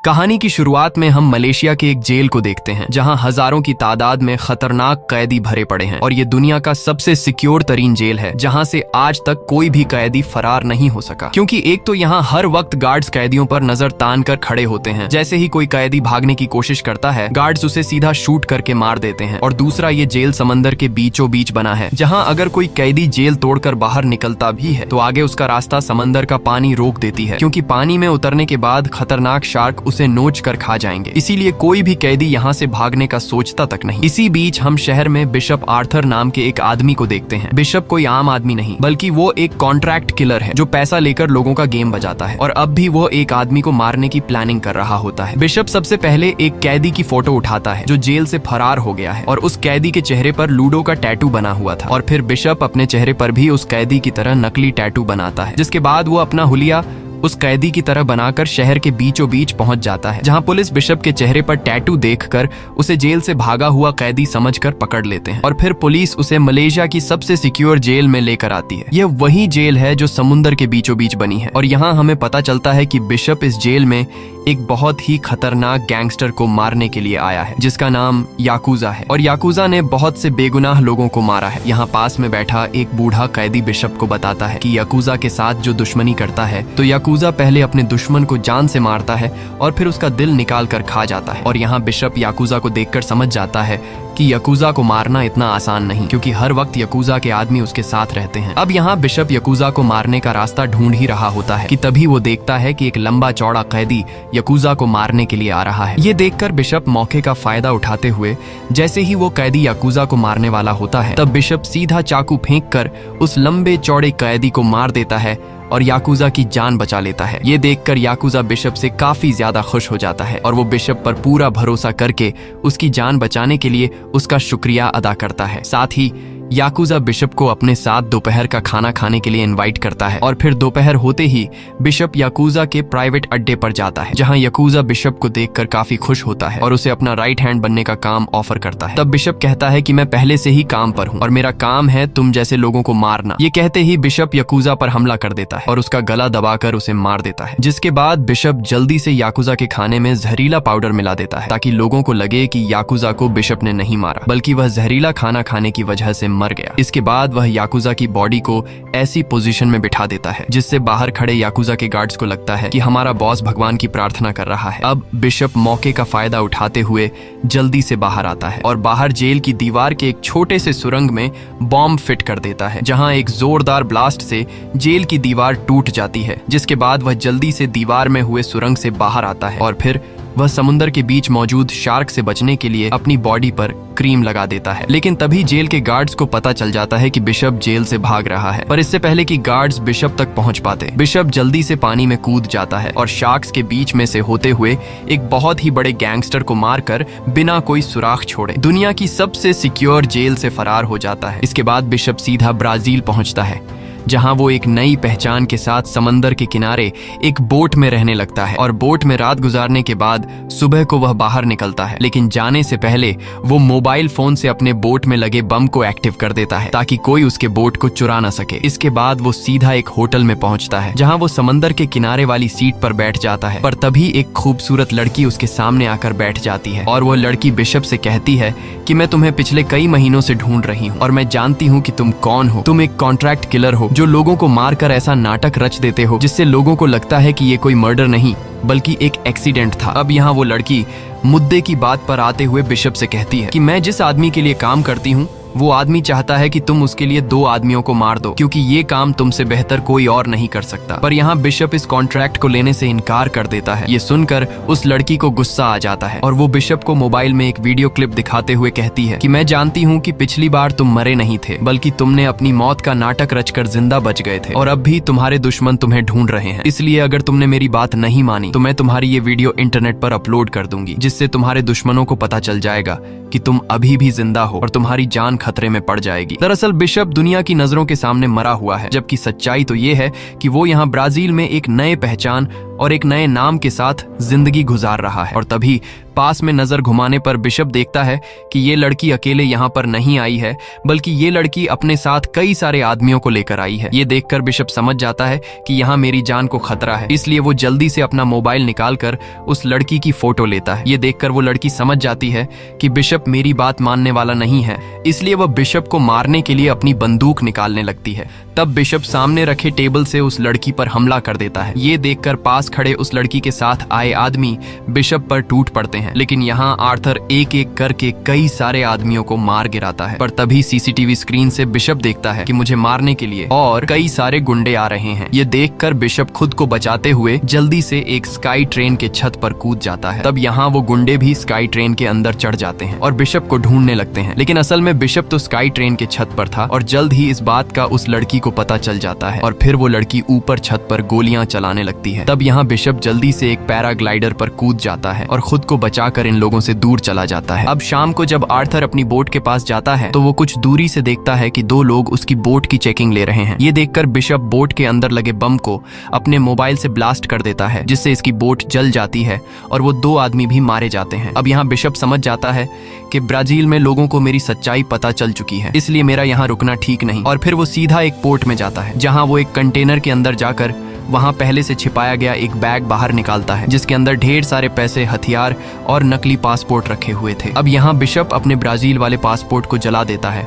कहानी की शुरुआत में हम मलेशिया के एक जेल को देखते हैं जहां हजारों की तादाद में खतरनाक कैदी भरे पड़े हैं और ये दुनिया का सबसे सिक्योर तरीन जेल है जहां से आज तक कोई भी कैदी फरार नहीं हो सका। क्योंकि एक तो यहाँ हर वक्त गार्ड्स कैदियों पर नजर तान कर खड़े होते हैं, जैसे ही कोई कैदी भागने की कोशिश करता है गार्ड्स उसे सीधा शूट करके मार देते हैं। और दूसरा, ये जेल समंदर के बीचों बीच बना है जहाँ अगर कोई कैदी जेल तोड़कर बाहर निकलता भी है तो आगे उसका रास्ता समंदर का पानी रोक देती है, क्योंकि पानी में उतरने के बाद खतरनाक शार्क उसे नोच कर खा जाएंगे। इसीलिए कोई भी कैदी यहाँ से भागने का सोचता तक नहीं। इसी बीच हम शहर में बिशप आर्थर नाम के एक आदमी को देखते हैं। बिशप कोई आम आदमी नहीं बल्कि वो एक कॉन्ट्रैक्ट किलर है जो पैसा लेकर लोगों का गेम बजाता है और अब भी वो एक आदमी को मारने की प्लानिंग कर रहा होता है। बिशप सबसे पहले एक कैदी की फोटो उठाता है जो जेल से फरार हो गया है और उस कैदी के चेहरे पर लूडो का टैटू बना हुआ था। और फिर बिशप अपने चेहरे पर भी उस कैदी की तरह नकली टैटू बनाता है, जिसके बाद वो अपना हुलिया उस कैदी की तरह बनाकर शहर के बीचों बीच पहुंच जाता है, जहां पुलिस बिशप के चेहरे पर टैटू देखकर उसे जेल से भागा हुआ कैदी समझकर पकड़ लेते हैं। और फिर पुलिस उसे मलेशिया की सबसे सिक्योर जेल में लेकर आती है। यह वही जेल है जो समुद्र के बीचों बीच बनी है और यहाँ हमें पता चलता है कि बिशप इस जेल में एक बहुत ही खतरनाक गैंगस्टर को मारने के लिए आया है जिसका नाम याकूजा है। और याकूजा ने बहुत से बेगुनाह लोगों को मारा है। यहाँ पास में बैठा एक बूढ़ा कैदी बिशप को बताता है कि याकूजा के साथ जो दुश्मनी करता है तो याकूजा पहले अपने दुश्मन को जान से मारता है और फिर उसका दिल निकाल कर खा जाता है। और यहाँ बिशप याकूजा को देखकर समझ जाता है कि याकूजा को मारना इतना आसान नहीं, क्योंकि हर वक्त याकूजा के आदमी उसके साथ रहते हैं। अब यहाँ बिशप याकूजा को मारने का रास्ता ढूंढ ही रहा होता है कि तभी वो देखता है कि एक लंबा चौड़ा कैदी याकूजा को मारने के लिए आ रहा है। ये देखकर बिशप मौके का फायदा उठाते हुए जैसे ही वो कैदी याकूजा को मारने वाला होता है तब बिशप सीधा चाकू फेंक कर उस लंबे चौड़े कैदी को मार देता है और याकूजा की जान बचा लेता है। ये देखकर याकूजा बिशप से काफी ज्यादा खुश हो जाता है और वो बिशप पर पूरा भरोसा करके उसकी जान बचाने के लिए उसका शुक्रिया अदा करता है। साथ ही याकूजा बिशप को अपने साथ दोपहर का खाना खाने के लिए इनवाइट करता है और फिर दोपहर होते ही बिशप याकूजा के प्राइवेट अड्डे पर जाता है, जहां याकूजा बिशप को देखकर काफी खुश होता है और उसे अपना राइट हैंड बनने का काम ऑफर करता है। तब बिशप कहता है कि मैं पहले से ही काम पर हूं और मेरा काम है तुम जैसे लोगों को मारना। ये कहते ही बिशप याकूजा पर हमला कर देता है और उसका गला दबाकर उसे मार देता है, जिसके बाद बिशप जल्दी से याकूजा के खाने में जहरीला पाउडर मिला देता है ताकि लोगों को लगे कि याकूजा को बिशप ने नहीं मारा बल्कि वह जहरीला खाना खाने की वजह से मर गया। इसके बाद वह याकूजा की बॉडी को ऐसी पोजीशन में बिठा देता है जिससे बाहर खड़े याकूजा के गार्ड्स को लगता है कि हमारा बॉस भगवान की प्रार्थना कर रहा है। अब बिशप मौके का फायदा उठाते हुए जल्दी से बाहर आता है और बाहर जेल की दीवार के एक छोटे से सुरंग में बॉम्ब फिट कर देता है, जहां एक जोरदार ब्लास्ट से जेल की दीवार टूट जाती है। जिसके बाद वह जल्दी से दीवार में हुए सुरंग से बाहर आता है और फिर वह समुद्र के बीच मौजूद शार्क से बचने के लिए अपनी बॉडी पर क्रीम लगा देता है। लेकिन तभी जेल के गार्ड्स को पता चल जाता है कि बिशप जेल से भाग रहा है, पर इससे पहले कि गार्ड्स बिशप तक पहुंच पाते बिशप जल्दी से पानी में कूद जाता है और शार्क्स के बीच में से होते हुए एक बहुत ही बड़े गैंगस्टर को मारकर बिना कोई सुराख छोड़े दुनिया की सबसे सिक्योर जेल से फरार हो जाता है। इसके बाद बिशप सीधा ब्राजील पहुंचता है, जहां वो एक नई पहचान के साथ समंदर के किनारे एक बोट में रहने लगता है और बोट में रात गुजारने के बाद सुबह को वह बाहर निकलता है। लेकिन जाने से पहले वो मोबाइल फोन से अपने बोट में लगे बम को एक्टिव कर देता है ताकि कोई उसके बोट को चुरा न सके। इसके बाद वो सीधा एक होटल में पहुंचता है, जहां वो समंदर के किनारे वाली सीट पर बैठ जाता है। पर तभी एक खूबसूरत लड़की उसके सामने आकर बैठ जाती है और वो लड़की बिशप से कहती है कि मैं तुम्हें पिछले कई महीनों से ढूंढ रही हूँ और मैं जानती हूँ कि तुम कौन हो। तुम एक कॉन्ट्रैक्ट किलर हो जो लोगों को मारकर ऐसा नाटक रच देते हो जिससे लोगों को लगता है कि ये कोई मर्डर नहीं बल्कि एक एक्सीडेंट था। अब यहाँ वो लड़की मुद्दे की बात पर आते हुए बिशप से कहती है कि मैं जिस आदमी के लिए काम करती हूँ वो आदमी चाहता है कि तुम उसके लिए 2 आदमियों को मार दो, क्योंकि ये काम तुमसे बेहतर कोई और नहीं कर सकता। पर यहाँ बिशप इस कॉन्ट्रैक्ट को लेने से इनकार कर देता है। ये सुनकर उस लड़की को गुस्सा आ जाता है और वो बिशप को मोबाइल में एक वीडियो क्लिप दिखाते हुए कहती है कि मैं जानती हूँ कि पिछली बार तुम मरे नहीं थे बल्कि तुमने अपनी मौत का नाटक रचकर जिंदा बच गए थे और अब भी तुम्हारे दुश्मन तुम्हें ढूंढ रहे हैं। इसलिए अगर तुमने मेरी बात नहीं मानी तो मैं तुम्हारी ये वीडियो इंटरनेट पर अपलोड कर दूंगी, जिससे तुम्हारे दुश्मनों को पता चल जाएगा कि तुम अभी भी जिंदा हो और तुम्हारी जान खतरे में पड़ जाएगी। दरअसल बिशप दुनिया की नजरों के सामने मरा हुआ है, जबकि सच्चाई तो ये है कि वो यहाँ ब्राजील में एक नए पहचान और एक नए नाम के साथ जिंदगी गुजार रहा है। और तभी पास में नजर घुमाने पर बिशप देखता है कि ये लड़की अकेले यहाँ पर नहीं आई है, बल्कि ये लड़की अपने साथ कई सारे आदमियों को लेकर आई है। ये देखकर बिशप समझ जाता है कि यहाँ मेरी जान को खतरा है, इसलिए वो जल्दी से अपना मोबाइल निकालकर उस लड़की की फोटो लेता है। ये देखकर वो लड़की समझ जाती है कि बिशप मेरी बात मानने वाला नहीं है, इसलिए वह बिशप को मारने के लिए अपनी बंदूक निकालने लगती है। तब बिशप सामने रखे टेबल से उस लड़की पर हमला कर देता है। ये देखकर पास खड़े उस लड़की के साथ आए आदमी बिशप पर टूट पड़ते हैं, लेकिन यहाँ आर्थर एक एक करके कई सारे आदमियों को मार गिराता है। पर तभी सीसीटीवी स्क्रीन से बिशप देखता है कि मुझे मारने के लिए और कई सारे गुंडे आ रहे हैं। ये देखकर बिशप खुद को बचाते हुए जल्दी से एक स्काई ट्रेन के छत पर कूद जाता है। तब यहाँ वो गुंडे भी स्काई ट्रेन के अंदर चढ़ जाते हैं और बिशप को ढूंढने लगते हैं, लेकिन असल में बिशप तो स्काई ट्रेन के छत पर था और जल्द ही इस बात का उस लड़की को पता चल जाता है और फिर वो लड़की ऊपर छत पर गोलियां चलाने लगती है। तब यहाँ बिशप जल्दी से एक पैराग्लाइडर पर कूद जाता है और खुद को बचाकर इन लोगों से दूर चला जाता है। अब शाम को जब आर्थर अपनी बोट के पास जाता है तो वो कुछ दूरी से देखता है कि दो लोग उसकी बोट की चेकिंग ले रहे हैं। ये देखकर बिशप बोट के अंदर लगे बम को अपने मोबाइल से ब्लास्ट कर देता है, जिससे इसकी बोट जल जाती है और वो दो आदमी भी मारे जाते हैं। अब यहाँ बिशप समझ जाता है कि ब्राजील में लोगों को मेरी सच्चाई पता चल चुकी है, इसलिए मेरा यहाँ रुकना ठीक नहीं। और फिर वो सीधा एक पोर्ट में जाता है, जहाँ वो एक कंटेनर के अंदर जाकर वहां पहले से छिपाया गया एक बैग बाहर निकालता है, जिसके अंदर ढेर सारे पैसे, हथियार और नकली पासपोर्ट रखे हुए थे। अब यहाँ बिशप अपने ब्राजील वाले पासपोर्ट को जला देता है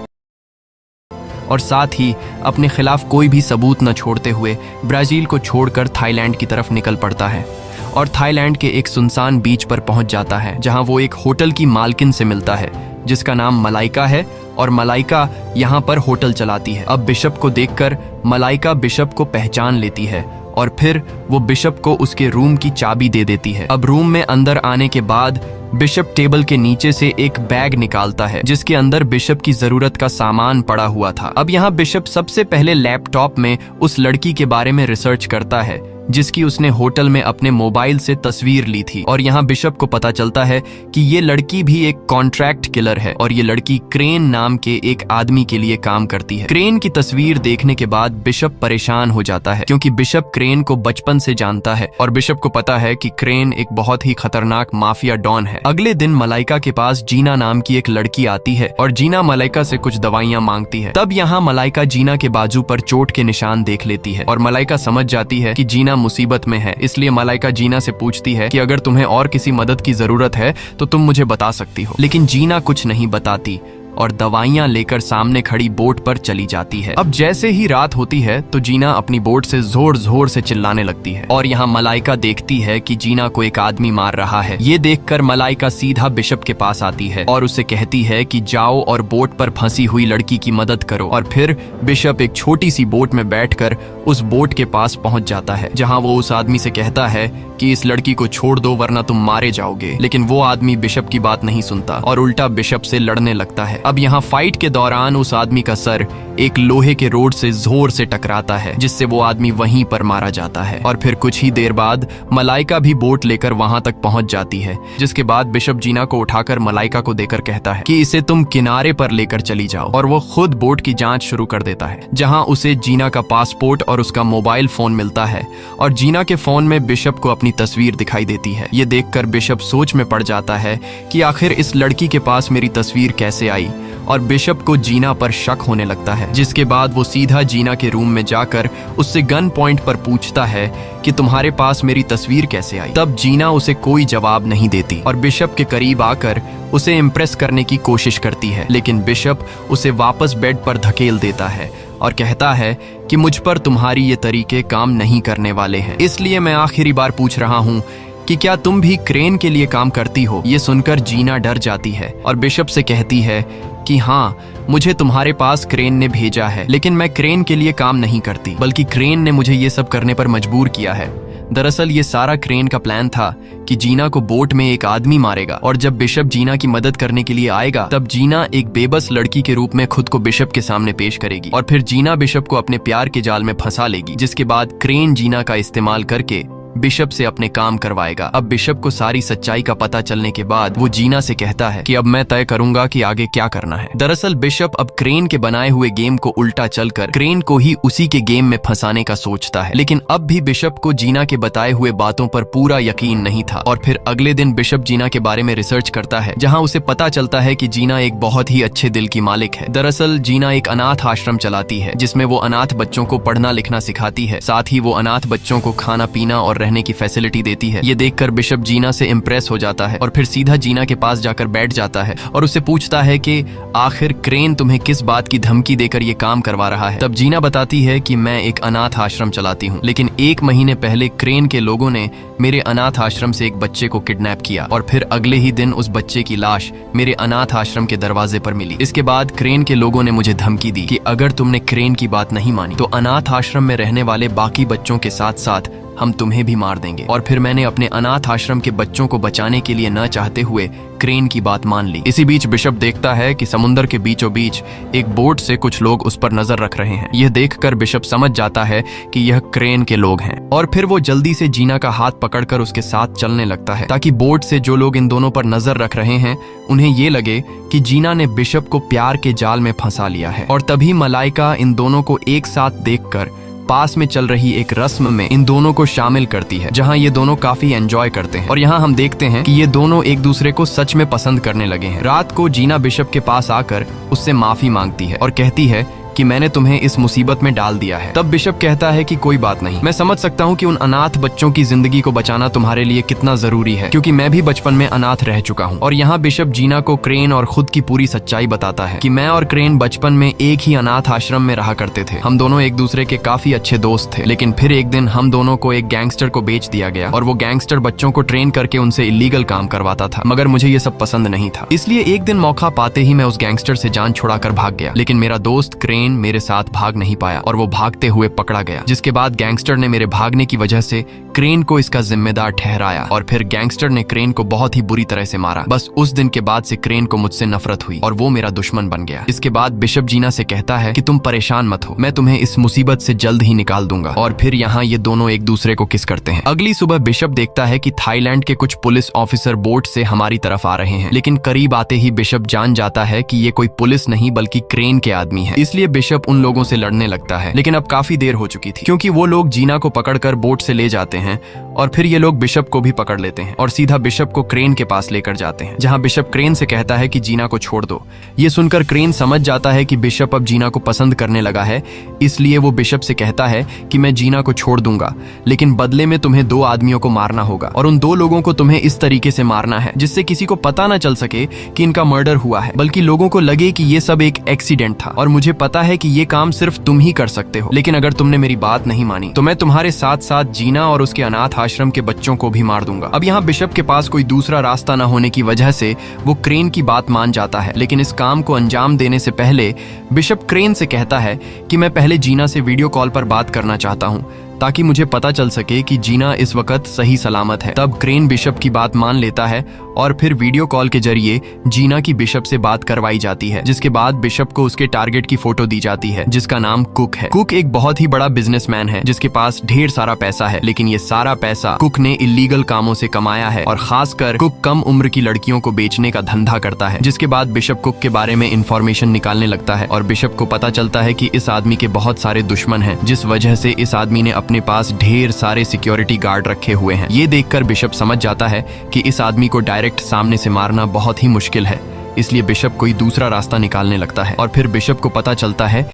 और साथ ही अपने खिलाफ कोई भी सबूत न छोड़ते हुए ब्राजील को छोड़कर थाईलैंड की तरफ निकल पड़ता है और थाईलैंड के एक सुनसान बीच पर पहुंच जाता है, जहां वो एक होटल की मालकिन से मिलता है जिसका नाम मलाइका है और मलाइका यहाँ पर होटल चलाती है। अब बिशप को देखकर मलाइका बिशप को पहचान लेती है और फिर वो बिशप को उसके रूम की चाबी दे देती है। अब रूम में अंदर आने के बाद बिशप टेबल के नीचे से एक बैग निकालता है, जिसके अंदर बिशप की जरूरत का सामान पड़ा हुआ था। अब यहाँ बिशप सबसे पहले लैपटॉप में उस लड़की के बारे में रिसर्च करता है जिसकी उसने होटल में अपने मोबाइल से तस्वीर ली थी और यहाँ बिशप को पता चलता है कि ये लड़की भी एक कॉन्ट्रैक्ट किलर है और ये लड़की क्रेन नाम के एक आदमी के लिए काम करती है। क्रेन की तस्वीर देखने के बाद बिशप परेशान हो जाता है, क्योंकि बिशप क्रेन को बचपन से जानता है और बिशप को पता है कि क्रेन एक बहुत ही खतरनाक माफिया डॉन है। अगले दिन मलाइका के पास जीना नाम की एक लड़की आती है और जीना मलाइका से कुछ दवाइयां मांगती है। तब यहाँ मलाइका जीना के बाजू पर चोट के निशान देख लेती है और मलाइका समझ जाती है कि जीना मुसीबत में है, इसलिए मलाइका जीना से पूछती है कि अगर तुम्हें और किसी मदद की जरूरत है तो तुम मुझे बता सकती हो। लेकिन जीना कुछ नहीं बताती और दवाइयां लेकर सामने खड़ी बोट पर चली जाती है। अब जैसे ही रात होती है तो जीना अपनी बोट से जोर जोर से चिल्लाने लगती है और यहाँ मलाइका देखती है कि जीना को एक आदमी मार रहा है। ये देखकर मलाइका सीधा बिशप के पास आती है और उसे कहती है कि जाओ और बोट पर फंसी हुई लड़की की मदद करो। और फिर बिशप एक छोटी सी बोट में बैठकर उस बोट के पास पहुंच जाता है, जहाँ वो उस आदमी से कहता है कि इस लड़की को छोड़ दो वरना तुम मारे जाओगे। लेकिन वो आदमी बिशप की बात नहीं सुनता और उल्टा बिशप से लड़ने लगता है। अब यहाँ फाइट के दौरान उस आदमी का सर एक लोहे के रोड से जोर से टकराता है, जिससे वो आदमी वहीं पर मारा जाता है। और फिर कुछ ही देर बाद मलाइका भी बोट लेकर वहां तक पहुंच जाती है, जिसके बाद बिशप जीना को उठाकर मलाइका को देकर कहता है कि इसे तुम किनारे पर लेकर चली जाओ। और वो खुद बोट की जांच शुरू कर देता है, जहां उसे जीना का पासपोर्ट और उसका मोबाइल फोन मिलता है और जीना के फोन में बिशप को अपनी तस्वीर दिखाई देती है। ये देखकर बिशप सोच में पड़ जाता है कि आखिर इस लड़की के पास मेरी तस्वीर कैसे आई और बिशप को जीना पर शक होने लगता है, जिसके बाद वो सीधा जीना के रूम में जाकर उससे गन पॉइंट पर पूछता है कि तुम्हारे पास मेरी तस्वीर कैसे आई। तब जीना उसे कोई जवाब नहीं देती और बिशप के करीब आकर उसे इम्प्रेस करने की कोशिश करती है, लेकिन बिशप उसे वापस बेड पर धकेल देता है और कहता है कि मुझ पर तुम्हारी ये तरीके काम नहीं करने वाले हैं, इसलिए मैं आखिरी बार पूछ रहा हूँ कि क्या तुम भी क्रेन के लिए काम करती हो। ये सुनकर जीना डर जाती है और बिशप से कहती है कि हाँ, मुझे तुम्हारे पास क्रेन ने भेजा है, लेकिन मैं क्रेन के लिए काम नहीं करती, बल्कि क्रेन ने मुझे ये सब करने पर मजबूर किया है। दरअसल ये सारा क्रेन का प्लान था कि जीना को बोट में एक आदमी मारेगा और जब बिशप जीना की मदद करने के लिए आएगा तब जीना एक बेबस लड़की के रूप में खुद को बिशप के सामने पेश करेगी और फिर जीना बिशप को अपने प्यार के जाल में फंसा लेगी, जिसके बाद क्रेन जीना का इस्तेमाल करके बिशप से अपने काम करवाएगा। अब बिशप को सारी सच्चाई का पता चलने के बाद वो जीना से कहता है कि अब मैं तय करूंगा कि आगे क्या करना है। दरअसल बिशप अब क्रेन के बनाए हुए गेम को उल्टा चलकर क्रेन को ही उसी के गेम में फंसाने का सोचता है, लेकिन अब भी बिशप को जीना के बताए हुए बातों पर पूरा यकीन नहीं था। और फिर अगले दिन बिशप जीना के बारे में रिसर्च करता है, जहां उसे पता चलता है कि जीना एक बहुत ही अच्छे दिल की मालिक है। दरअसल जीना एक अनाथ आश्रम चलाती है, जिसमें वो अनाथ बच्चों को पढ़ना लिखना सिखाती है। साथ ही वो अनाथ बच्चों को खाना पीना और रहने की फैसिलिटी देती है। ये देखकर बिशप जीना से इम्प्रेस हो जाता है और फिर सीधा जीना के पास जाकर बैठ जाता है और उससे पूछता है कि आखिर क्रेन तुम्हें किस बात की धमकी देकर ये काम करवा रहा है। तब जीना बताती है कि मैं एक अनाथ आश्रम चलाती हूँ, लेकिन 1 महीने पहले क्रेन के लोगों ने मेरे अनाथ आश्रम से एक बच्चे को किडनैप किया और फिर अगले ही दिन उस बच्चे की लाश मेरे अनाथ आश्रम के दरवाजे पर मिली। इसके बाद क्रेन के लोगों ने मुझे धमकी दी कि अगर तुमने क्रेन की बात नहीं मानी तो अनाथ आश्रम में रहने वाले बाकी बच्चों के साथ साथ हम तुम्हें भी मार देंगे। और फिर मैंने अपने अनाथ आश्रम के बच्चों को बचाने के लिए न चाहते हुए क्रेन की बात मान ली। इसी बीच बिशप देखता है कि समुद्र के बीचों बीच एक बोट से कुछ लोग उस पर नजर रख रहे हैं। यह देखकर बिशप समझ जाता है कि यह क्रेन के लोग हैं और फिर वो जल्दी से जीना का हाथ पकड़कर उसके साथ चलने लगता है, ताकि बोट से जो लोग इन दोनों पर नजर रख रहे हैं उन्हें ये लगे कि जीना ने बिशप को प्यार के जाल में फंसा लिया है। और तभी मलाइका इन दोनों को एक साथ देखकर पास में चल रही एक रस्म में इन दोनों को शामिल करती है, जहां ये दोनों काफी एंजॉय करते हैं। और यहाँ हम देखते हैं कि ये दोनों एक दूसरे को सच में पसंद करने लगे हैं। रात को जीना बिशप के पास आकर उससे माफी मांगती है और कहती है कि मैंने तुम्हें इस मुसीबत में डाल दिया है। तब बिशप कहता है कि कोई बात नहीं, मैं समझ सकता हूँ कि उन अनाथ बच्चों की जिंदगी को बचाना तुम्हारे लिए कितना जरूरी है, क्योंकि मैं भी बचपन में अनाथ रह चुका हूँ। और यहाँ बिशप जीना को क्रेन और खुद की पूरी सच्चाई बताता है कि मैं और क्रेन बचपन में एक ही अनाथ आश्रम में रहा करते थे। हम दोनों एक दूसरे के काफी अच्छे दोस्त थे, लेकिन फिर एक दिन हम दोनों को एक गैंगस्टर को बेच दिया गया और वो गैंगस्टर बच्चों को ट्रेन करके उनसे इलीगल काम करवाता था, मगर मुझे ये सब पसंद नहीं था। इसलिए एक दिन मौका पाते ही मैं उस गैंगस्टर से जान छुड़ाकर भाग गया, लेकिन मेरा दोस्त क्रेन मेरे साथ भाग नहीं पाया और वो भागते हुए पकड़ा गया, जिसके बाद गैंगस्टर ने मेरे भागने की वजह से क्रेन को इसका जिम्मेदार ठहराया और फिर गैंगस्टर ने क्रेन को बहुत ही बुरी तरह से मारा। बस उस दिन के बाद से क्रेन को मुझसे नफरत हुई और वो मेरा दुश्मन बन गया। इसके बाद बिशप जीना से कहता है कि तुम परेशान मत हो, मैं तुम्हें इस मुसीबत से जल्द ही निकाल दूंगा। और फिर यहाँ ये दोनों एक दूसरे को किस करते हैं। अगली सुबह बिशप देखता है कि थाईलैंड के कुछ पुलिस ऑफिसर बोट से हमारी तरफ आ रहे हैं, लेकिन करीब आते ही बिशप जान जाता है कि ये कोई पुलिस नहीं बल्कि क्रेन के आदमी है। इसलिए बिशप उन लोगों से लड़ने लगता है, लेकिन अब काफी देर हो चुकी थी, क्योंकि वो लोग जीना को पकड़कर बोट से ले जाते हैं और फिर ये लोग बिशप को भी पकड़ लेते हैं और सीधा बिशप को क्रेन के पास लेकर जाते हैं, जहां बिशप क्रेन से कहता है कि जीना को छोड़ दो। ये सुनकर क्रेन समझ जाता है कि बिशप अब जीना को पसंद करने लगा है, इसलिए वो बिशप से कहता है कि मैं जीना को छोड़ दूंगा, लेकिन बदले में तुम्हें 2 आदमियों को मारना होगा और उन 2 लोगों को तुम्हें इस तरीके से मारना है जिससे किसी को पता ना चल सके कि इनका मर्डर हुआ है, बल्कि लोगों को लगे कि ये सब एक एक्सीडेंट था। और मुझे पता है कि ये काम सिर्फ तुम ही कर सकते हो, लेकिन अगर तुमने मेरी बात नहीं मानी तो मैं तुम्हारे साथ साथ जीना और उसके अनाथ आश्रम के बच्चों को भी मार दूंगा। अब यहाँ बिशप के पास कोई दूसरा रास्ता न होने की वजह से वो क्रेन की बात मान जाता है, लेकिन इस काम को अंजाम देने से पहले बिशप क्रेन से कहता है कि मैं पहले जीना से वीडियो कॉल पर बात करना चाहता हूँ, ताकि मुझे पता चल सके कि जीना इस वक्त सही सलामत है। तब क्रेन बिशप की बात मान लेता है और फिर वीडियो कॉल के जरिए जीना की बिशप से बात करवाई जाती है, जिसके बाद बिशप को उसके टारगेट की फोटो दी जाती है, जिसका नाम कुक है। कुक एक बहुत ही बड़ा बिजनेसमैन है जिसके पास ढेर सारा पैसा है, लेकिन ये सारा पैसा कुक ने इलीगल कामों से कमाया है और खासकर कुक कम उम्र की लड़कियों को बेचने का धंधा करता है। जिसके बाद बिशप कुक के बारे में इंफॉर्मेशन निकालने लगता है और बिशप को पता चलता है कि इस आदमी के बहुत सारे दुश्मन हैं, जिस वजह से इस आदमी ने अपने पास ढेर सारे सिक्योरिटी गार्ड रखे हुए हैं। ये देखकर बिशप समझ जाता है कि इस आदमी को डायरेक्ट सामने से मारना बहुत ही मुश्किल है, इसलिए बिशप कोई दूसरा रास्ता निकालने लगता है। और फिर बिशप को पता चलता है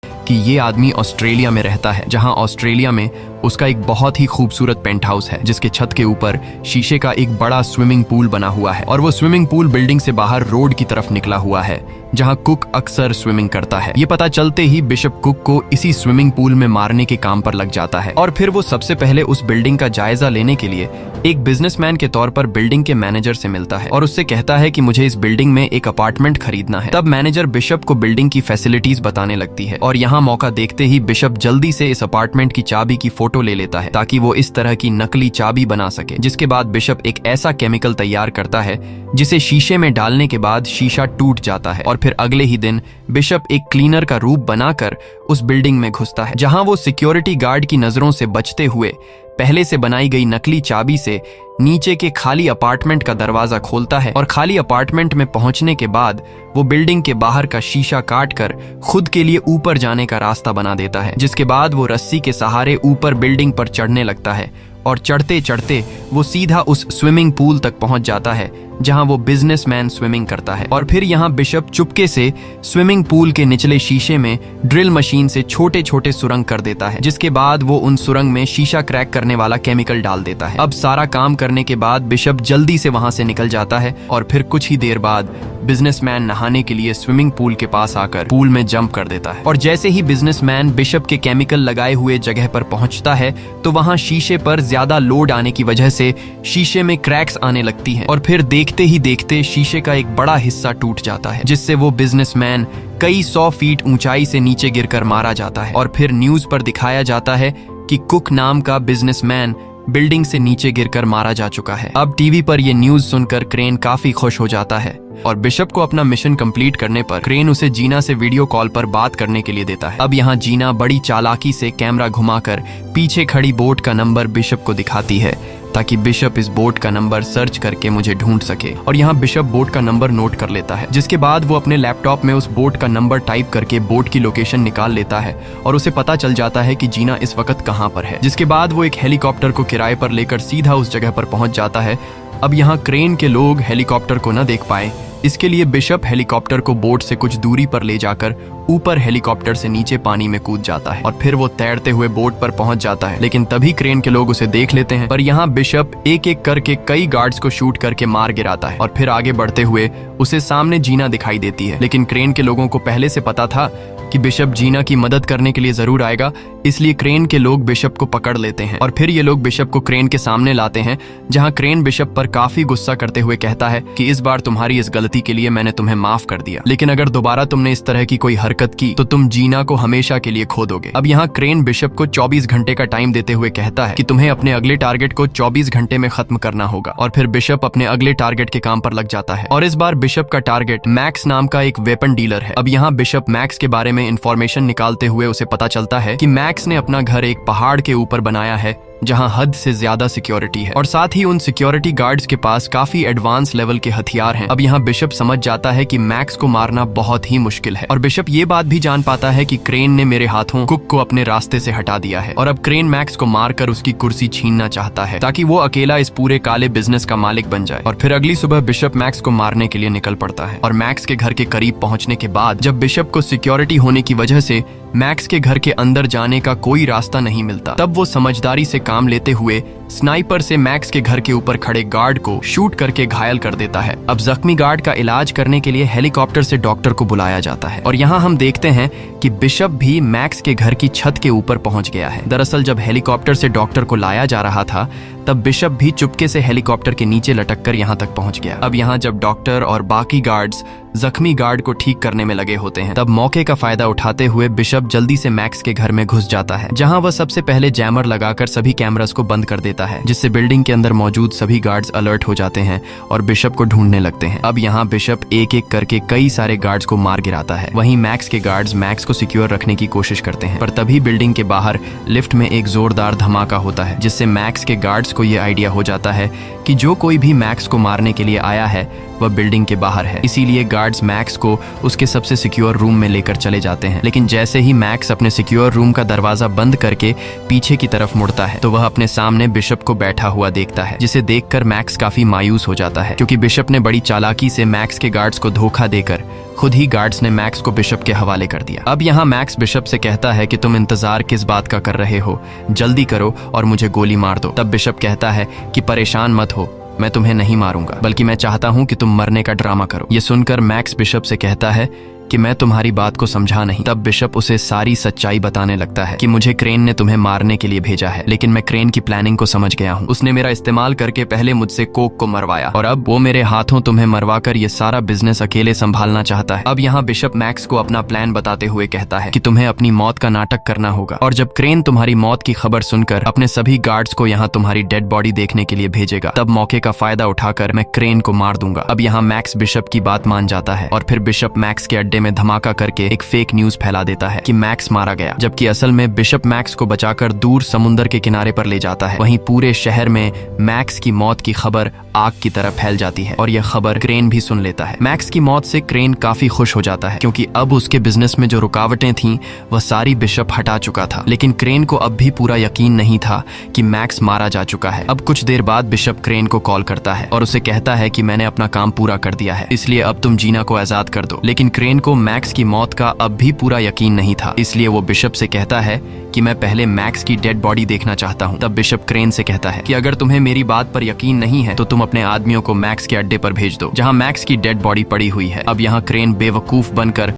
कि ये आदमी ऑस्ट्रेलिया में रहता है, जहां ऑस्ट्रेलिया में उसका एक बहुत ही खूबसूरत पेंट हाउस है, जिसके छत के ऊपर शीशे का एक बड़ा स्विमिंग पूल बना हुआ है और वो स्विमिंग पूल बिल्डिंग से बाहर रोड की तरफ निकला हुआ है, जहां कुक अक्सर स्विमिंग करता है। ये पता चलते ही बिशप कुक को इसी स्विमिंग पूल में मारने के काम पर लग जाता है और फिर वो सबसे पहले उस बिल्डिंग का जायजा लेने के लिए एक बिजनेसमैन के तौर पर बिल्डिंग के मैनेजर से मिलता है और उससे कहता है कि मुझे इस बिल्डिंग में एक अपार्टमेंट खरीदना है। तब मैनेजर बिशप को बिल्डिंग की फैसिलिटीज बताने लगती है और यहाँ मौका देखते ही बिशप जल्दी से इस अपार्टमेंट की चाबी की फोटो ले लेता है, ताकि वो इस तरह की नकली चाबी बना सके। जिसके बाद बिशप एक ऐसा केमिकल तैयार करता है जिसे शीशे में डालने के बाद शीशा टूट जाता है और फिर अगले ही दिन बिशप एक क्लीनर का रूप बनाकर उस बिल्डिंग में घुसता है, जहां वो सिक्योरिटी गार्ड की नजरों से बचते हुए पहले से बनाई गई नकली चाबी से नीचे के खाली अपार्टमेंट का दरवाजा खोलता है और खाली अपार्टमेंट में पहुंचने के बाद वो बिल्डिंग के बाहर का शीशा काटकर खुद के लिए ऊपर जाने का रास्ता बना देता है, जिसके बाद वो रस्सी के सहारे ऊपर बिल्डिंग पर चढ़ने लगता है और चढ़ते चढ़ते वो सीधा उस स्विमिंग पूल तक पहुंच जाता है जहां वो बिजनेसमैन स्विमिंग करता है। और फिर यहाँ बिशप चुपके से स्विमिंग पूल के निचले शीशे में ड्रिल मशीन से छोटे छोटे सुरंग कर देता है, जिसके बाद वो उन सुरंग में शीशा क्रैक करने वाला केमिकल डाल देता है। अब सारा काम करने के बाद बिशप जल्दी से वहां से निकल जाता है और फिर कुछ ही देर बाद बिजनेसमैन नहाने के लिए स्विमिंग पूल के पास आकर पूल में जंप कर देता है। और जैसे ही बिजनेसमैन बिशप के केमिकल लगाए हुए जगह पर पहुंचता है तो वहां शीशे पर ज्यादा लोड आने की वजह से शीशे में क्रैक्स आने लगती हैं और फिर देखते ही देखते शीशे का एक बड़ा हिस्सा टूट जाता है, जिससे वो बिजनेसमैन कई 100 फीट ऊंचाई से नीचे गिरकर मारा जाता है। और फिर न्यूज पर दिखाया जाता है कि कुक नाम का बिजनेसमैन बिल्डिंग से नीचे गिरकर मारा जा चुका है। अब टीवी पर यह न्यूज सुनकर क्रेन काफी खुश हो जाता है और बिशप को अपना मिशन कंप्लीट करने पर क्रेन उसे जीना से वीडियो कॉल पर बात करने के लिए देता है। अब यहाँ जीना बड़ी चालाकी से कैमरा घुमाकर पीछे खड़ी बोट का नंबर बिशप को दिखाती है ताकि बिशप इस बोट का नंबर सर्च करके मुझे ढूंढ सके। और यहाँ बिशप बोट का नंबर नोट कर लेता है, जिसके बाद वो अपने लैपटॉप में उस बोट का नंबर टाइप करके बोट की लोकेशन निकाल लेता है और उसे पता चल जाता है कि जीना इस वक्त कहाँ पर है। जिसके बाद वो एक हेलीकॉप्टर को किराए पर लेकर सीधा उस जगह पर पहुंच जाता है। अब यहाँ क्रेन के लोग हेलीकॉप्टर को न देख पाए, इसके लिए बिशप हेलीकॉप्टर को बोट से कुछ दूरी पर ले जाकर ऊपर हेलीकॉप्टर से नीचे पानी में कूद जाता है और फिर वो तैरते हुए बोट पर पहुंच जाता है। लेकिन तभी क्रेन के लोग उसे देख लेते हैं, पर यहाँ बिशप एक एक करके कई गार्ड्स को शूट करके मार गिराता है और फिर आगे बढ़ते हुए उसे सामने जीना दिखाई देती है। लेकिन क्रेन के लोगों को पहले से पता था कि बिशप जीना की मदद करने के लिए जरूर आएगा, इसलिए क्रेन के लोग बिशप को पकड़ लेते हैं और फिर ये लोग बिशप को क्रेन के सामने लाते हैं, जहां क्रेन बिशप पर काफी गुस्सा करते हुए कहता है कि इस बार तुम्हारी इस गलती के लिए मैंने तुम्हें माफ कर दिया, लेकिन अगर दोबारा तुमने इस तरह की कोई हरकत की तो तुम जीना को हमेशा के लिए खो दोगे। अब यहाँ क्रेन बिशप को 24 घंटे का टाइम देते हुए कहता है कि तुम्हें अपने अगले टारगेट को 24 घंटे में खत्म करना होगा और फिर बिशप अपने अगले टारगेट के काम पर लग जाता है। और इस बार बिशप का टारगेट मैक्स नाम का एक वेपन डीलर है। अब यहाँ बिशप मैक्स के बारे में इंफॉर्मेशन निकालते हुए उसे पता चलता है कि मैक्स ने अपना घर एक पहाड़ के ऊपर बनाया है जहां हद से ज्यादा सिक्योरिटी है और साथ ही उन सिक्योरिटी गार्ड्स के पास काफी एडवांस लेवल के हथियार हैं। अब यहाँ बिशप समझ जाता है कि मैक्स को मारना बहुत ही मुश्किल है और बिशप ये बात भी जान पाता है कि क्रेन ने मेरे हाथों कुक को अपने रास्ते से हटा दिया है और अब क्रेन मैक्स को मारकर उसकी कुर्सी छीनना चाहता है ताकि वो अकेला इस पूरे काले बिजनेस का मालिक बन जाए। और फिर अगली सुबह बिशप मैक्स को मारने के लिए निकल पड़ता है और मैक्स के घर के करीब पहुंचने के बाद जब बिशप को सिक्योरिटी होने की वजह से मैक्स के घर के अंदर जाने का कोई रास्ता नहीं मिलता, तब वो समझदारी से काम लेते हुए स्नाइपर से मैक्स के घर के ऊपर खड़े गार्ड को शूट करके घायल कर देता है। अब जख्मी गार्ड का इलाज करने के लिए हेलीकॉप्टर से डॉक्टर को बुलाया जाता है और यहाँ हम देखते हैं कि बिशप भी मैक्स के घर की छत के ऊपर पहुंच गया है। दरअसल जब हेलीकॉप्टर से डॉक्टर को लाया जा रहा था तब बिशप भी चुपके से हेलीकॉप्टर के नीचे लटक कर यहाँ तक पहुंच गया। अब यहाँ जब डॉक्टर और बाकी गार्ड्स जख्मी गार्ड को ठीक करने में लगे होते हैं तब मौके का फायदा उठाते हुए बिशप जल्दी से मैक्स के घर में घुस जाता है, जहां वह सबसे पहले जैमर लगाकर सभी कैमरास को बंद कर देता है, जिससे बिल्डिंग के अंदर मौजूद सभी गार्ड्स अलर्ट हो जाते हैं और बिशप को ढूंढने लगते हैं। अब यहाँ बिशप एक एक करके कई सारे गार्ड्स को मार गिराता है। वहीं मैक्स के गार्ड्स मैक्स को सिक्योर रखने की कोशिश करते हैं, पर तभी बिल्डिंग के बाहर लिफ्ट में एक जोरदार धमाका होता है, जिससे मैक्स के गार्ड्स को ये आइडिया हो जाता है कि जो कोई भी मैक्स को मारने के लिए आया है वह बिल्डिंग के बाहर है। इसीलिए गार्ड्स मैक्स को उसके सबसे सिक्योर रूम में लेकर चले जाते हैं। लेकिन जैसे ही मैक्स अपने सिक्योर रूम का दरवाजा बंद करके पीछे की तरफ मुड़ता है तो वह अपने सामने बिशप को बैठा हुआ देखता है, जिसे देखकर मैक्स काफी मायूस हो जाता है क्योंकि बिशप ने बड़ी चालाकी से मैक्स के गार्ड्स को धोखा देकर खुद ही गार्ड्स ने मैक्स को बिशप के हवाले कर दिया। अब यहाँ मैक्स बिशप से कहता है कि तुम इंतजार किस बात का कर रहे हो, जल्दी करो और मुझे गोली मार दो। तब बिशप कहता है कि परेशान मत हो, मैं तुम्हें नहीं मारूंगा, बल्कि मैं चाहता हूं कि तुम मरने का ड्रामा करो। ये सुनकर मैक्स बिशप से कहता है कि मैं तुम्हारी बात को समझा नहीं। तब बिशप उसे सारी सच्चाई बताने लगता है कि मुझे क्रेन ने तुम्हें मारने के लिए भेजा है, लेकिन मैं क्रेन की प्लानिंग को समझ गया हूँ। उसने मेरा इस्तेमाल करके पहले मुझसे कोक को मरवाया और अब वो मेरे हाथों तुम्हें मरवाकर ये सारा बिजनेस अकेले संभालना चाहता है। अब यहाँ बिशप मैक्स को अपना प्लान बताते हुए कहता है कि तुम्हें अपनी मौत का नाटक करना होगा और जब क्रेन तुम्हारी मौत की खबर सुनकर अपने सभी गार्ड्स को यहाँ तुम्हारी डेड बॉडी देखने के लिए भेजेगा, तब मौके का फायदा उठाकर मैं क्रेन को मार दूंगा। अब यहाँ मैक्स बिशप की बात मान जाता है और फिर बिशप मैक्स के अड्डे अड्डे में धमाका करके एक फेक न्यूज फैला देता है कि मैक्स मारा गया, जबकि असल में बिशप मैक्स को बचाकर दूर समुद्र के किनारे पर ले जाता है। वहीं पूरे शहर में मैक्स की मौत की खबर आग की तरह फैल जाती है और यह खबर क्रेन भी सुन लेता है। मैक्स की मौत से क्रेन काफी खुश हो जाता है क्योंकि अब उसके बिजनेस में जो रुकावटें थीं वह सारी बिशप हटा चुका था। लेकिन क्रेन को अब भी पूरा यकीन नहीं था कि मैक्स मारा जा चुका है। अब कुछ देर बाद बिशप क्रेन को कॉल करता है और उसे कहता है कि मैंने अपना काम पूरा कर दिया है, इसलिए अब तुम जीना को आजाद कर दो। लेकिन क्रेन को मैक्स की मौत का अब भी पूरा यकीन नहीं था, इसलिए वो बिशप से कहता है कि मैं पहले मैक्स की डेड बॉडी देखना चाहता हूँ। तब बिशप क्रेन से कहता है कि अगर तुम्हें मेरी बात पर यकीन नहीं है तो तुम अपने आदमियों को मैक्स के अड्डे पर भेज दो जहाँ मैक्स की डेड बॉडी पड़ी हुई है। अब यहाँ क्रेन बेवकूफ बनकर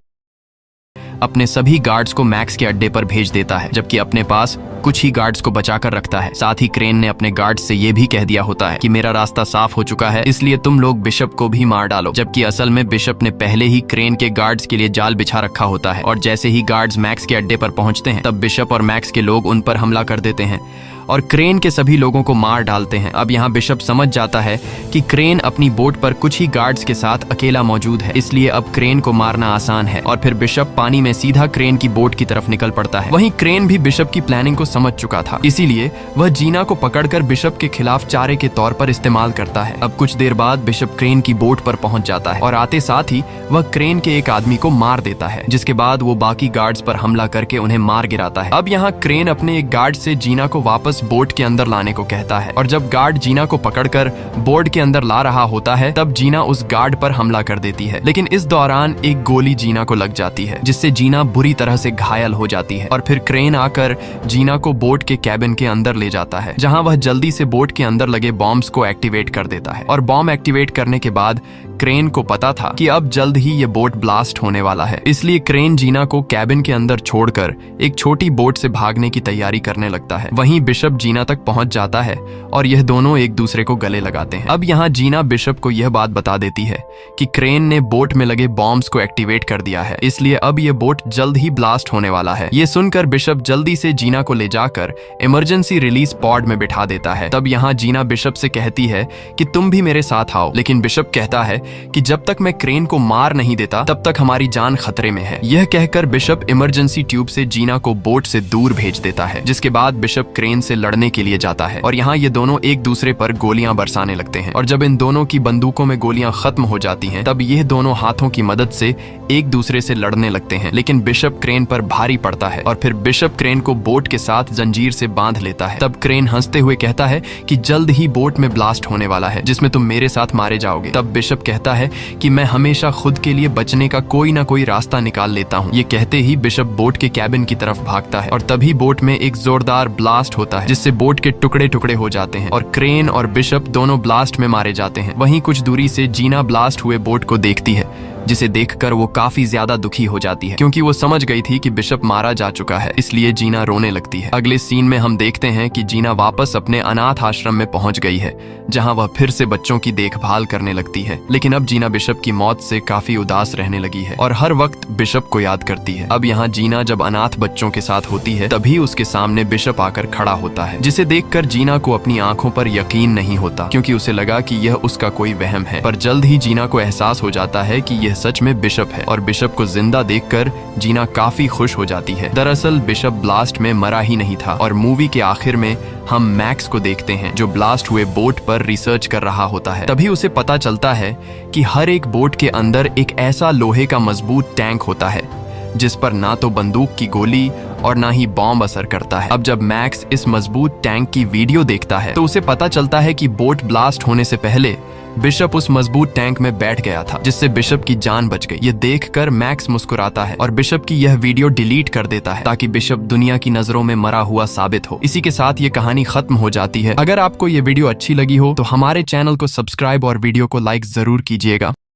अपने सभी गार्ड्स को मैक्स के अड्डे पर भेज देता है, जबकि अपने पास कुछ ही गार्ड्स को बचाकर रखता है। साथ ही क्रेन ने अपने गार्ड्स से ये भी कह दिया होता है कि मेरा रास्ता साफ हो चुका है, इसलिए तुम लोग बिशप को भी मार डालो। जबकि असल में बिशप ने पहले ही क्रेन के गार्ड्स के लिए जाल बिछा रखा होता है और जैसे ही गार्ड्स मैक्स के अड्डे पर पहुंचते हैं तब बिशप और मैक्स के लोग उन पर हमला कर देते हैं और क्रेन के सभी लोगों को मार डालते हैं। अब यहाँ बिशप समझ जाता है कि क्रेन अपनी बोट पर कुछ ही गार्ड्स के साथ अकेला मौजूद है, इसलिए अब क्रेन को मारना आसान है और फिर बिशप पानी में सीधा क्रेन की बोट की तरफ निकल पड़ता है। वहीं क्रेन भी बिशप की प्लानिंग को समझ चुका था, इसीलिए वह जीना को पकड़कर बिशप के खिलाफ चारे के तौर पर इस्तेमाल करता है। अब कुछ देर बाद बिशप क्रेन की बोट पर पहुंच जाता है और आते साथ ही वह क्रेन के एक आदमी को मार देता है, जिसके बाद वो बाकी गार्ड्स पर हमला करके उन्हें मार गिराता है। अब यहाँ क्रेन अपने एक गार्ड से जीना को वापस बोट के अंदर लाने को कहता है और जब गार्ड जीना को पकड़कर बोट के अंदर ला रहा होता है तब जीना उस गार्ड पर हमला कर देती है। लेकिन इस दौरान एक गोली जीना को लग जाती है, जिससे जीना बुरी तरह से घायल हो जाती है और फिर क्रेन आकर जीना को बोट के कैबिन के अंदर ले जाता है, जहां वह जल्दी से बोट के अंदर लगे बॉम्ब्स को एक्टिवेट कर देता है। और बॉम्ब एक्टिवेट करने के बाद क्रेन को पता था कि अब जल्द ही ये बोट ब्लास्ट होने वाला है, इसलिए क्रेन जीना को कैबिन के अंदर छोड़कर एक छोटी बोट से भागने की तैयारी करने लगता है। वहीं बिशप जीना तक पहुंच जाता है और यह दोनों एक दूसरे को गले लगाते हैं। अब यहाँ जीना बिशप को यह बात बता देती है कि क्रेन ने बोट में लगे बॉम्ब्स को एक्टिवेट कर दिया है, इसलिए अब यह बोट जल्द ही ब्लास्ट होने वाला है। ये सुनकर बिशप जल्दी से जीना को ले जाकर इमरजेंसी रिलीज पॉड में बिठा देता है। तब यहाँ जीना बिशप से कहती है कि तुम भी मेरे साथ आओ, लेकिन बिशप कहता है कि जब तक मैं क्रेन को मार नहीं देता तब तक हमारी जान खतरे में है। यह कहकर बिशप इमरजेंसी ट्यूब से जीना को बोट से दूर भेज देता है, जिसके बाद बिशप क्रेन से लड़ने के लिए जाता है और यहाँ ये दोनों एक दूसरे पर गोलियां बरसाने लगते हैं। और जब इन दोनों की बंदूकों में गोलियां खत्म हो जाती हैं तब ये दोनों हाथों की मदद से एक दूसरे से लड़ने लगते हैं। लेकिन बिशप क्रेन पर भारी पड़ता है और फिर बिशप क्रेन को बोट के साथ जंजीर से बांध लेता है। तब क्रेन हंसते हुए कहता है कि जल्द ही बोट में ब्लास्ट होने वाला है जिसमें तुम मेरे साथ मारे जाओगे। तब बिशप कहता है कि मैं हमेशा खुद के लिए बचने का कोई ना कोई रास्ता निकाल लेता हूँ। ये कहते ही बिशप बोट के कैबिन की तरफ भागता है और तभी बोट में एक जोरदार ब्लास्ट होता है, जिससे बोट के टुकड़े टुकड़े हो जाते हैं और क्रेन और बिशप दोनों ब्लास्ट में मारे जाते हैं। वहीं कुछ दूरी से जीना ब्लास्ट हुए बोट को देखती है, जिसे देखकर वो काफी ज्यादा दुखी हो जाती है क्योंकि वो समझ गई थी कि बिशप मारा जा चुका है, इसलिए जीना रोने लगती है। अगले सीन में हम देखते हैं कि जीना वापस अपने अनाथ आश्रम में पहुंच गई है, जहां वह फिर से बच्चों की देखभाल करने लगती है। लेकिन अब जीना बिशप की मौत से काफी उदास रहने लगी है और हर वक्त बिशप को याद करती है। अब यहाँ जीना जब अनाथ बच्चों के साथ होती है तभी उसके सामने बिशप आकर खड़ा होता है, जिसे देखकर जीना को अपनी आंखों पर यकीन नहीं होता क्योंकि उसे लगा कि यह उसका कोई वहम है। पर जल्द ही जीना को एहसास हो जाता है कि यह सच में बिशप है और बिशप को जिंदा देखकर जीना काफी खुश हो जाती है। दरअसल बिशप ब्लास्ट में मरा ही नहीं था और मूवी के आखिर में हम मैक्स को देखते हैं जो ब्लास्ट हुए बोट पर रिसर्च कर रहा होता है। तभी उसे पता चलता है कि हर एक बोट के अंदर एक ऐसा लोहे का मजबूत टैंक होता है जिस पर ना तो बंदूक की गोली और ना ही बॉम्ब असर करता है। अब जब मैक्स इस मजबूत टैंक की वीडियो देखता है तो उसे पता चलता है कि बोट ब्लास्ट होने से पहले बिशप उस मजबूत टैंक में बैठ गया था, जिससे बिशप की जान बच गई। ये देखकर मैक्स मुस्कुराता है और बिशप की यह वीडियो डिलीट कर देता है ताकि बिशप दुनिया की नजरों में मरा हुआ साबित हो। इसी के साथ ये कहानी खत्म हो जाती है। अगर आपको ये वीडियो अच्छी लगी हो तो हमारे चैनल को सब्सक्राइब और वीडियो को लाइक जरूर कीजिएगा।